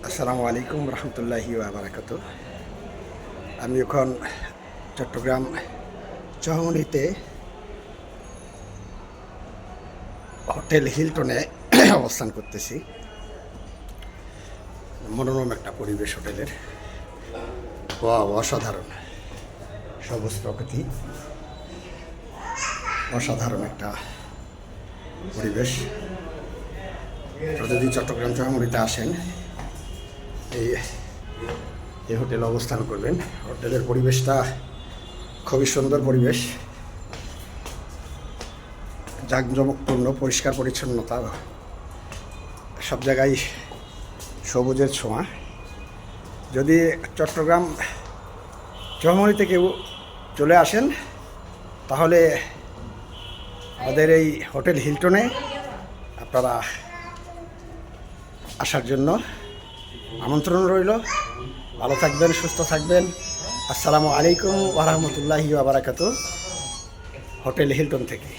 আসসালামু আলাইকুম রহমতুল্লাহি বারাকাত। আমি এখন চট্টগ্রাম চৌমুহনীতে হোটেল হিলটনে অবস্থান করতেছি। মনোরম একটা পরিবেশ হোটেলের, অসাধারণ সবুজ প্রকৃতি, অসাধারণ একটা পরিবেশ। যদি চট্টগ্রাম চৌমুহনীতে আসেন এই হোটেলে অবস্থান করবেন। হোটেলের পরিবেশটা খুবই সুন্দর পরিবেশ, জাঁকজমকপূর্ণ, পরিষ্কার পরিচ্ছন্নতা, সব জায়গায় সবুজের ছোঁয়া। যদি চট্টগ্রাম চৌমুহনীতে কেউ চলে আসেন তাহলে আমাদের এই হোটেল হিলটনে আপনারা আসার জন্য আমন্ত্রণ রইল। ভালো থাকবেন, সুস্থ থাকবেন। আসসালামু আলাইকুম ওয়া রাহমাতুল্লাহি ওয়া বারাকাতুহু, হোটেল হিলটন থেকে।